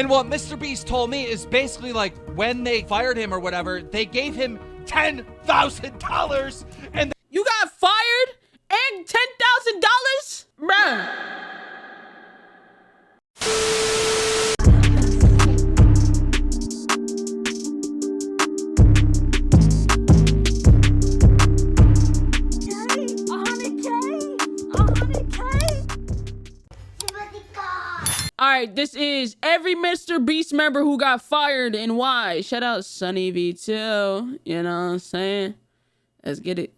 And what MrBeast told me is basically like when they fired him or whatever, they gave him $10,000 and you got fired and $10,000? Bruh. Alright, this is every MrBeast member who got fired and why. Shout out SunnyV2. You know what I'm saying? Let's get it.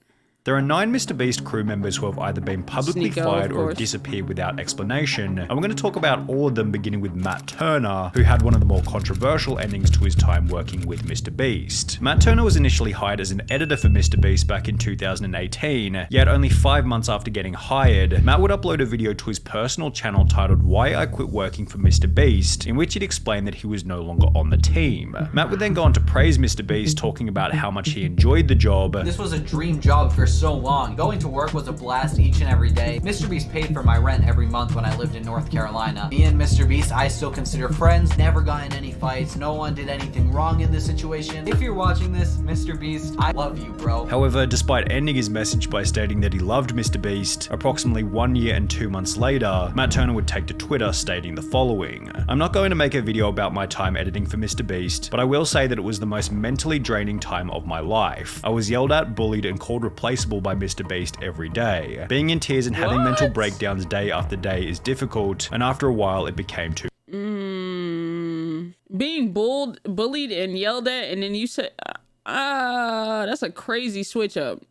There are 9 MrBeast crew members who have either been publicly Sneako, fired or have disappeared without explanation, and we're going to talk about all of them, beginning with Matt Turner, who had one of the more controversial endings to his time working with MrBeast. Matt Turner was initially hired as an editor for MrBeast back in 2018, yet only 5 months after getting hired, Matt would upload a video to his personal channel titled "Why I Quit Working for MrBeast," in which he'd explain that he was no longer on the team. Matt would then go on to praise MrBeast, talking about how much he enjoyed the job. This was a dream job for so long. Going to work was a blast each and every day. MrBeast paid for my rent every month when I lived in North Carolina. Me and MrBeast, I still consider friends. Never got in any fights. No one did anything wrong in this situation. If you're watching this, MrBeast, I love you, bro. However, despite ending his message by stating that he loved MrBeast, approximately 1 year and 2 months later, Matt Turner would take to Twitter stating the following: "I'm not going to make a video about my time editing for MrBeast, but I will say that it was the most mentally draining time of my life. I was yelled at, bullied, and called replaceable by MrBeast every day. Being in tears and having mental breakdowns day after day is difficult, and after a while it became too..." Being bullied and yelled at, and then you say, that's a crazy switch up.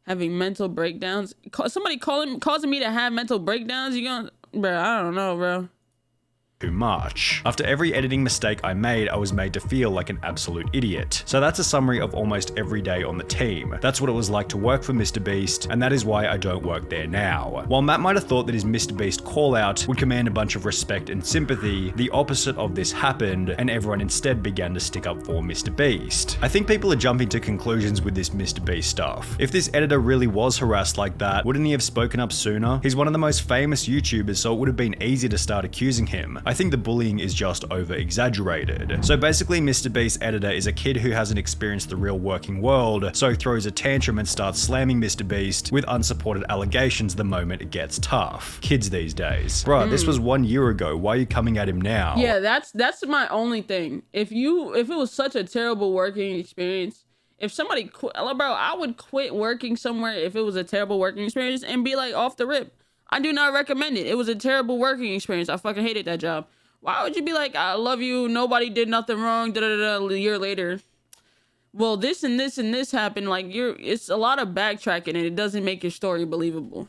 Having mental breakdowns. Somebody causing me to have mental breakdowns, you gonna, bro, I don't know, bro. Too much. After every editing mistake I made, I was made to feel like an absolute idiot. So that's a summary of almost every day on the team. That's what it was like to work for MrBeast, and that is why I don't work there now. While Matt might have thought that his MrBeast call out would command a bunch of respect and sympathy, the opposite of this happened, and everyone instead began to stick up for MrBeast. I think people are jumping to conclusions with this MrBeast stuff. If this editor really was harassed like that, wouldn't he have spoken up sooner? He's one of the most famous YouTubers, so it would have been easy to start accusing him. I think the bullying is just over-exaggerated. So basically, MrBeast's editor is a kid who hasn't experienced the real working world, so throws a tantrum and starts slamming MrBeast with unsupported allegations the moment it gets tough. Kids these days. Bruh, this was 1 year ago. Why are you coming at him now? Yeah, that's my only thing. If it was such a terrible working experience, if somebody quit, bro, I would quit working somewhere if it was a terrible working experience and be like off the rip, I do not recommend it. It was a terrible working experience. I fucking hated that job. Why would you be like, I love you, nobody did nothing wrong, a year later? Well, this and this and this happened. Like, it's a lot of backtracking and it doesn't make your story believable.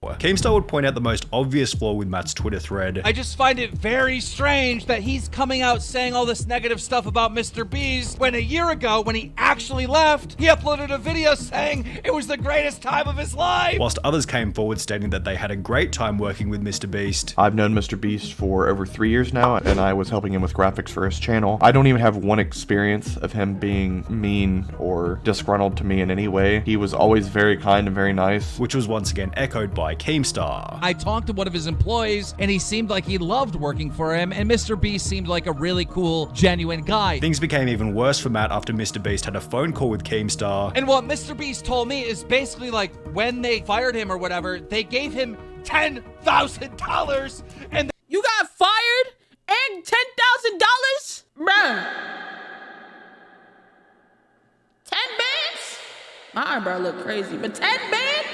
Keemstar would point out the most obvious flaw with Matt's Twitter thread. I just find it very strange that he's coming out saying all this negative stuff about MrBeast when a year ago, when he actually left, he uploaded a video saying it was the greatest time of his life. Whilst others came forward stating that they had a great time working with MrBeast. I've known MrBeast for over 3 years now, and I was helping him with graphics for his channel. I don't even have one experience of him being mean or disgruntled to me in any way. He was always very kind and very nice. Which was once again echoed by Keemstar. I talked to one of his employees and he seemed like he loved working for him, and MrBeast seemed like a really cool, genuine guy. Things became even worse for Matt after MrBeast had a phone call with Keemstar. And what MrBeast told me is basically like when they fired him or whatever, they gave him $10,000 and you got fired and $10,000? Bruh. 10 bands? My eyebrow look crazy, but 10 bands?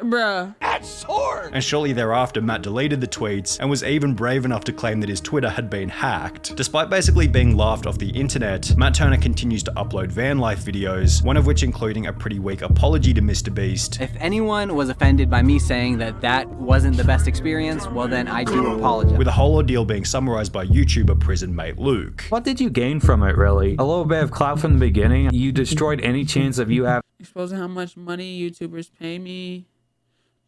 Bruh. That's sword. And shortly thereafter, Matt deleted the tweets and was even brave enough to claim that his Twitter had been hacked. Despite basically being laughed off the internet, Matt Turner continues to upload van life videos, one of which including a pretty weak apology to MrBeast. If anyone was offended by me saying that that wasn't the best experience, well then I do apologize. With the whole ordeal being summarized by YouTuber prison mate Luke. What did you gain from it, really? A little bit of clout from the beginning. You destroyed any chance of you having... Exposing how much money YouTubers pay me.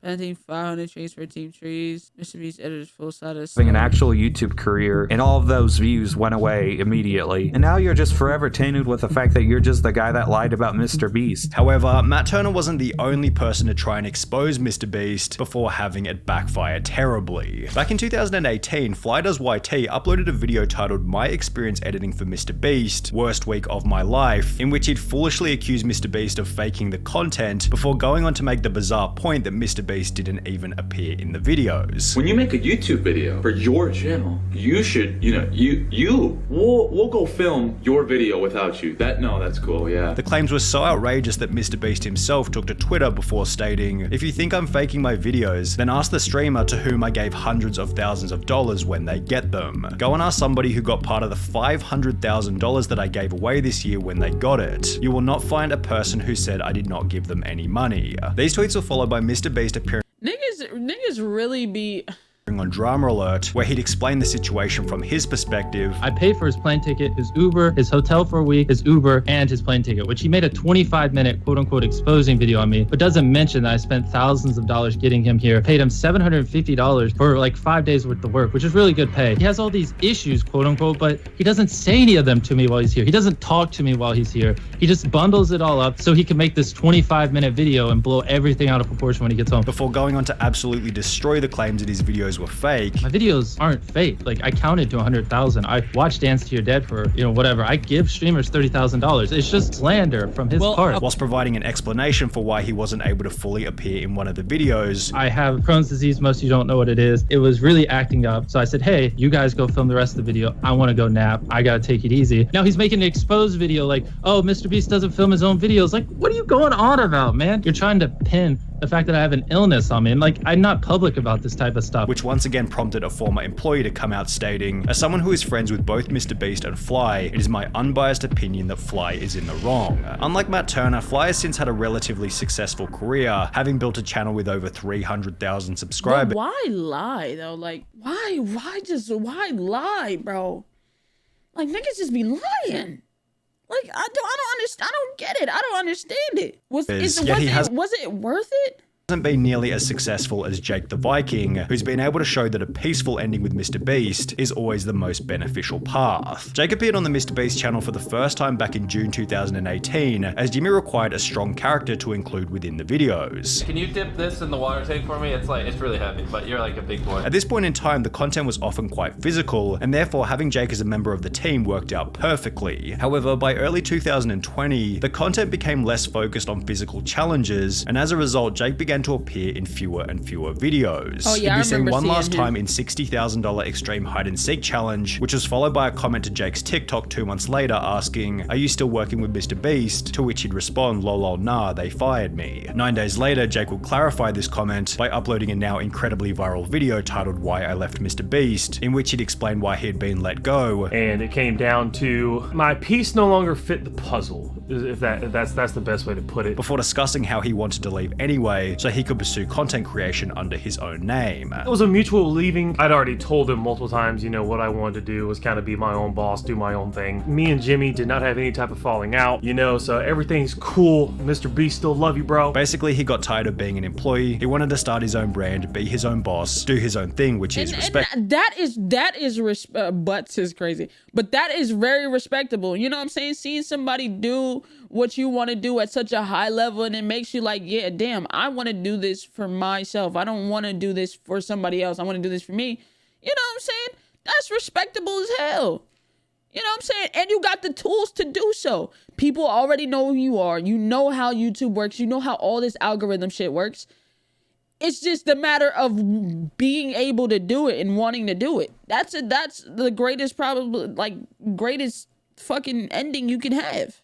planting 500 trees for Team Trees. MrBeast edited full side of Having an actual YouTube career, and all of those views went away immediately. And now you're just forever tainted with the fact that you're just the guy that lied about MrBeast. However, Matt Turner wasn't the only person to try and expose MrBeast before having it backfire terribly. Back in 2018, FlyyDoesYT uploaded a video titled My Experience Editing for MrBeast, Worst Week of My Life, in which he'd foolishly accused MrBeast of faking the content before going on to make the bizarre point that MrBeast didn't even appear in the videos. When you make a YouTube video for your channel, you should, we'll go film your video without you. That's cool, yeah. The claims were so outrageous that MrBeast himself took to Twitter before stating, "If you think I'm faking my videos, then ask the streamer to whom I gave hundreds of thousands of dollars when they get them. Go and ask somebody who got part of the $500,000 that I gave away this year when they got it. You will not find a person who said I did not give them any money." These tweets were followed by MrBeast appearing Niggas really be on Drama Alert, where he'd explain the situation from his perspective. I paid for his plane ticket, his Uber, his hotel for a week, his Uber, and his plane ticket, which he made a 25-minute quote-unquote exposing video on me, but doesn't mention that I spent thousands of dollars getting him here, paid him $750 for like 5 days worth of work, which is really good pay. He has all these issues, quote-unquote, but he doesn't say any of them to me while he's here. He doesn't talk to me while he's here. He just bundles it all up so he can make this 25-minute video and blow everything out of proportion when he gets home. Before going on to absolutely destroy the claims that his videos were fake. My videos aren't fake. Like, I counted to 100,000. I watched Dance to Your Dead for, whatever. I give streamers $30,000. It's just slander from his part. Whilst providing an explanation for why he wasn't able to fully appear in one of the videos. I have Crohn's disease. Most of you don't know what it is. It was really acting up. So I said, hey, you guys go film the rest of the video. I want to go nap. I got to take it easy. Now he's making an exposed video like, oh, MrBeast doesn't film his own videos. Like, what are you going on about, man? You're trying to pin the fact that I have an illness on me. And like, I'm not public about this type of stuff. Which once again prompted a former employee to come out stating, as someone who is friends with both MrBeast and Fly, it is my unbiased opinion that Fly is in the wrong. Unlike Matt Turner, Fly has since had a relatively successful career, having built a channel with over 300,000 subscribers. But why lie though? Like, why lie, bro? Like, niggas just be lying. Like, I don't understand. I don't get it. I don't understand it. Was it worth it? Hasn't been nearly as successful as Jake the Viking, who's been able to show that a peaceful ending with MrBeast is always the most beneficial path. Jake appeared on the MrBeast channel for the first time back in June 2018, as Jimmy required a strong character to include within the videos. Can you dip this in the water tank for me? It's really heavy, but you're like a big boy. At this point in time, the content was often quite physical, and therefore having Jake as a member of the team worked out perfectly. However, by early 2020, the content became less focused on physical challenges, and as a result, Jake began to appear in fewer and fewer videos. Oh yeah, He'd be seen one last time in $60,000 Extreme Hide and Seek Challenge, which was followed by a comment to Jake's TikTok 2 months later asking, "Are you still working with MrBeast?" To which he'd respond, "Lol, nah, they fired me." 9 days later, Jake would clarify this comment by uploading a now incredibly viral video titled Why I Left MrBeast, in which he'd explain why he had been let go. And it came down to my piece no longer fit the puzzle, if that's the best way to put it. Before discussing how he wanted to leave anyway, so he could pursue content creation under his own name. It was a mutual leaving. I'd already told him multiple times, what I wanted to do was kind of be my own boss, do my own thing. Me and Jimmy did not have any type of falling out, so everything's cool. MrBeast still love you, bro. Basically, he got tired of being an employee. He wanted to start his own brand, be his own boss, do his own thing, which is respect. Butts is crazy, but that is very respectable. You know what I'm saying? Seeing somebody do what you want to do at such a high level, and it makes you like, yeah, damn, I want to do this for myself. I don't want to do this for somebody else. I want to do this for me. You know what I'm saying? That's respectable as hell. You know what I'm saying? And you got the tools to do so. People already know who you are. You know how YouTube works. You know how all this algorithm shit works. It's just a matter of being able to do it and wanting to do it. That's the greatest, greatest fucking ending you can have.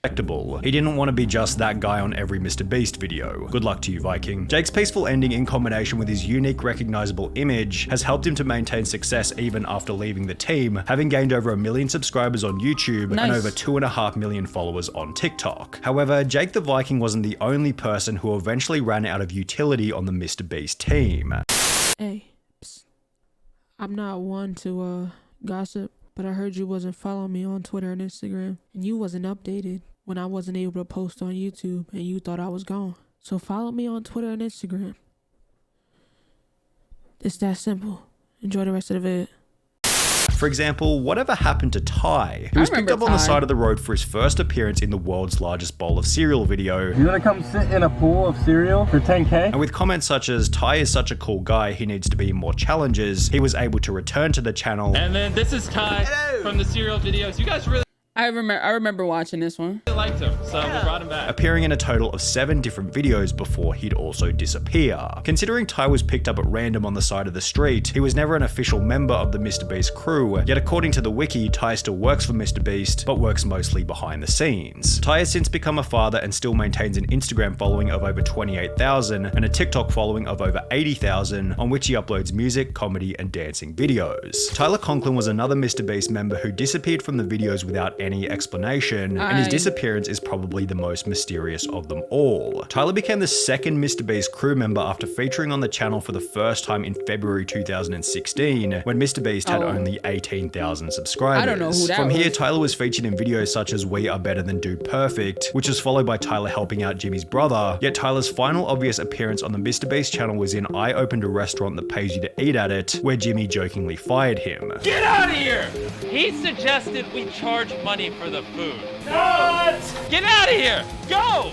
He didn't want to be just that guy on every MrBeast video. Good luck to you, Viking. Jake's peaceful ending in combination with his unique recognizable image has helped him to maintain success even after leaving the team, having gained over 1 million subscribers on YouTube and over 2.5 million followers on TikTok. However, Jake the Viking wasn't the only person who eventually ran out of utility on the MrBeast team. Hey, psst. I'm not one to gossip, but I heard you wasn't following me on Twitter and Instagram, and you wasn't updated when I wasn't able to post on YouTube and you thought I was gone. So follow me on Twitter and Instagram. It's that simple. Enjoy the rest of the vid. For example, whatever happened to Ty, who was picked up on the side of the road for his first appearance in the world's largest bowl of cereal video. You wanna come sit in a pool of cereal for 10K? And with comments such as, Ty is such a cool guy, he needs to be in more challenges, he was able to return to the channel. And then this is Ty from the cereal videos. You guys really I remember watching this one. liked him, so we brought him back. Appearing in a total of 7 different videos before he'd also disappear. Considering Ty was picked up at random on the side of the street, he was never an official member of the MrBeast crew, yet according to the wiki, Ty still works for MrBeast, but works mostly behind the scenes. Ty has since become a father and still maintains an Instagram following of over 28,000 and a TikTok following of over 80,000, on which he uploads music, comedy, and dancing videos. Tyler Conklin was another MrBeast member who disappeared from the videos without any explanation, and his disappearance is probably the most mysterious of them all. Tyler became the second MrBeast crew member after featuring on the channel for the first time in February 2016, when MrBeast had only 18,000 subscribers. I don't know who that From here, was. Tyler was featured in videos such as We Are Better Than Dude Perfect, which was followed by Tyler helping out Jimmy's brother, yet Tyler's final obvious appearance on the MrBeast channel was in I Opened a Restaurant That Pays You to Eat at It, where Jimmy jokingly fired him. Get out of here! He suggested we charge money for the food. What? Get out of here! Go!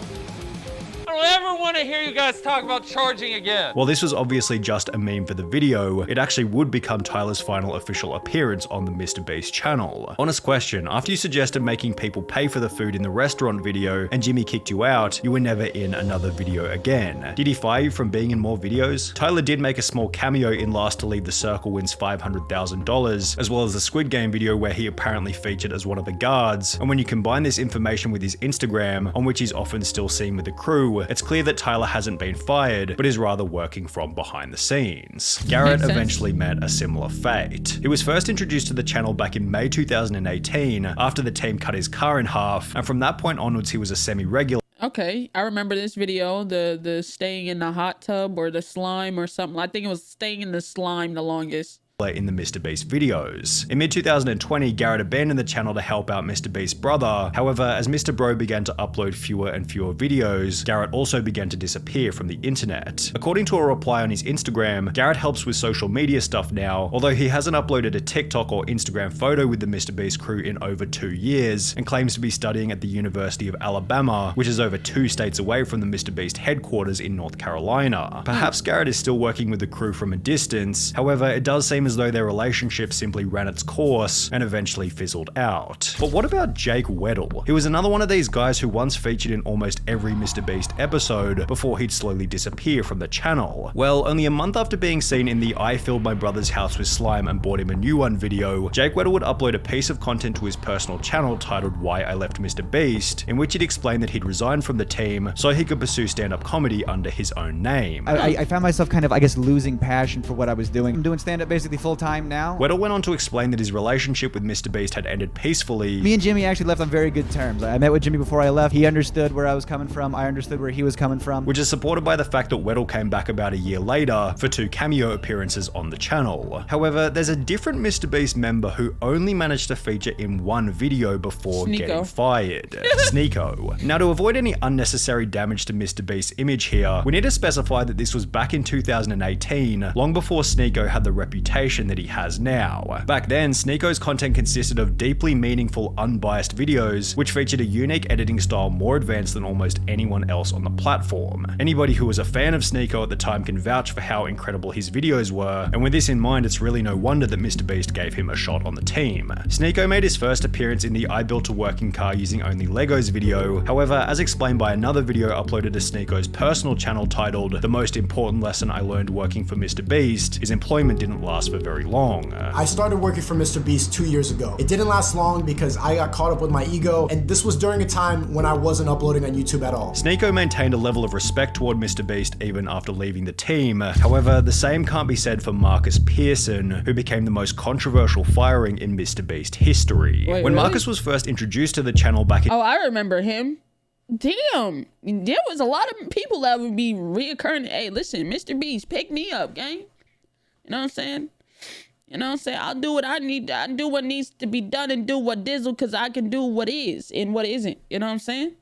I don't ever want to hear you guys talk about charging again. While this was obviously just a meme for the video, it actually would become Tyler's final official appearance on the MrBeast channel. Honest question, after you suggested making people pay for the food in the restaurant video and Jimmy kicked you out, you were never in another video again. Did he fire you from being in more videos? Tyler did make a small cameo in Last to Leave the Circle Wins $500,000, as well as the Squid Game video where he apparently featured as one of the guards, and when you combine this information with his Instagram, on which he's often still seen with the crew, it's clear that Tyler hasn't been fired, but is rather working from behind the scenes. Garrett eventually met a similar fate. He was first introduced to the channel back in May 2018, after the team cut his car in half, and from that point onwards he was a semi-regular. Okay, I remember this video, the staying in the hot tub or the slime or something. I think it was staying in the slime the longest. In the MrBeast videos. In mid-2020, Garrett abandoned the channel to help out MrBeast's brother. However, as Mr. Bro began to upload fewer and fewer videos, Garrett also began to disappear from the internet. According to a reply on his Instagram, Garrett helps with social media stuff now, although he hasn't uploaded a TikTok or Instagram photo with the MrBeast crew in over 2 years, and claims to be studying at the University of Alabama, which is over 2 states away from the MrBeast headquarters in North Carolina. Perhaps Garrett is still working with the crew from a distance, however, it does seem as though their relationship simply ran its course and eventually fizzled out. But what about Jake Weddle? He was another one of these guys who once featured in almost every MrBeast episode before he'd slowly disappear from the channel. Well, only a month after being seen in the I Filled My Brother's House with Slime and Bought Him a New One video, Jake Weddle would upload a piece of content to his personal channel titled Why I Left MrBeast, in which he'd explained that he'd resigned from the team so he could pursue stand-up comedy under his own name. I found myself kind of, I guess, losing passion for what I was doing. I'm doing stand-up basically full-time now. Weddle went on to explain that his relationship with MrBeast had ended peacefully. Me and Jimmy actually left on very good terms. I met with Jimmy before I left. He understood where I was coming from. I understood where he was coming from. Which is supported by the fact that Weddle came back about a year later for 2 cameo appearances on the channel. However, there's a different MrBeast member who only managed to feature in 1 video before getting fired. Sneako. Now, to avoid any unnecessary damage to MrBeast's image here, we need to specify that this was back in 2018, long before Sneako had the reputation that he has now. Back then, Sneako's content consisted of deeply meaningful, unbiased videos, which featured a unique editing style more advanced than almost anyone else on the platform. Anybody who was a fan of Sneako at the time can vouch for how incredible his videos were, and with this in mind, it's really no wonder that MrBeast gave him a shot on the team. Sneako made his first appearance in the I Built a Working Car Using Only Legos video. However, as explained by another video uploaded to Sneako's personal channel titled The Most Important Lesson I Learned Working for MrBeast, his employment didn't last for very long. I started working for MrBeast 2 years ago. It didn't last long because I got caught up with my ego, and this was during a time when I wasn't uploading on YouTube at all. Sneako maintained a level of respect toward MrBeast even after leaving the team. However, the same can't be said for Marcus Pearson, who became the most controversial firing in MrBeast history. Wait, when really? Marcus was first introduced to the channel back in— Oh, I remember him. Damn, there was a lot of people that would be reoccurring. Hey, listen, MrBeast, pick me up, gang. You know what I'm saying? You know what I'm saying? I'll do what I need. I do what needs to be done and do what dizzle, because I can do what is and what isn't. You know what I'm saying?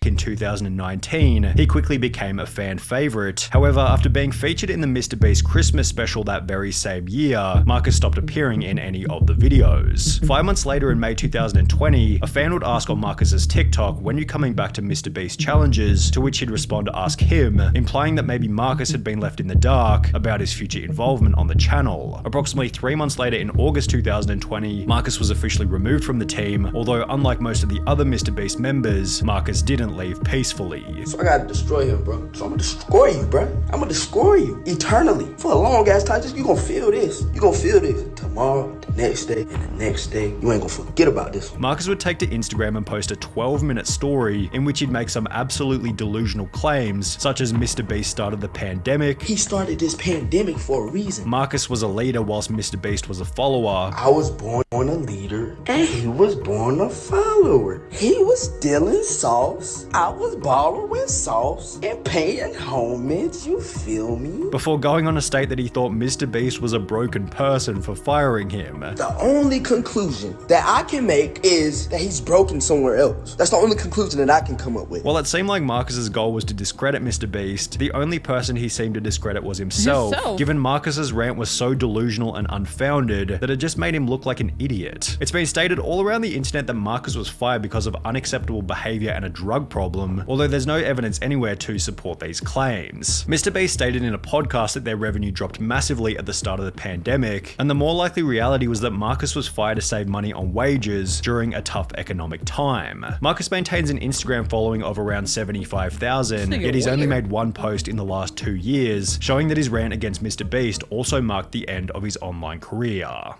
In 2019, he quickly became a fan favorite. However, after being featured in the MrBeast Christmas special that very same year, Marcus stopped appearing in any of the videos. 5 months later, in May 2020, a fan would ask on Marcus's TikTok, "When you coming back to MrBeast challenges?" To which he'd respond to ask him, implying that maybe Marcus had been left in the dark about his future involvement on the channel. Approximately 3 months later, in August 2020, Marcus was officially removed from the team, although unlike most of the other MrBeast members, Marcus didn't leave peacefully. So I gotta destroy him, bro. So I'm gonna destroy you, bro. I'm gonna destroy you eternally. For a long ass time, you gonna feel this. You gonna feel this tomorrow, the next day, and the next day. You ain't gonna forget about this one. Marcus would take to Instagram and post a 12-minute story in which he'd make some absolutely delusional claims, such as MrBeast started the pandemic. He started this pandemic for a reason. Marcus was a leader whilst MrBeast was a follower. I was born a leader and he was born a follower. He was stealing sauce. I was borrowing sauce and paying homage, you feel me? Before going on to state that he thought MrBeast was a broken person for firing him. The only conclusion that I can make is that he's broken somewhere else. That's the only conclusion that I can come up with. While it seemed like Marcus's goal was to discredit MrBeast, the only person he seemed to discredit was himself, given Marcus's rant was so delusional and unfounded that it just made him look like an idiot. It's been stated all around the internet that Marcus was fired because of unacceptable behavior and a drug problem, although there's no evidence anywhere to support these claims. MrBeast stated in a podcast that their revenue dropped massively at the start of the pandemic, and the more likely reality was that Marcus was fired to save money on wages during a tough economic time. Marcus maintains an Instagram following of around 75,000, yet he's only made one post in the last 2 years, showing that his rant against MrBeast also marked the end of his online career. I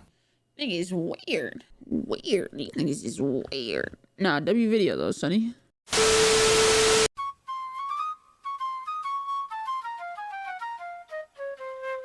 think it's weird. Weird. These niggas is weird. Nah, W video though, Sunny.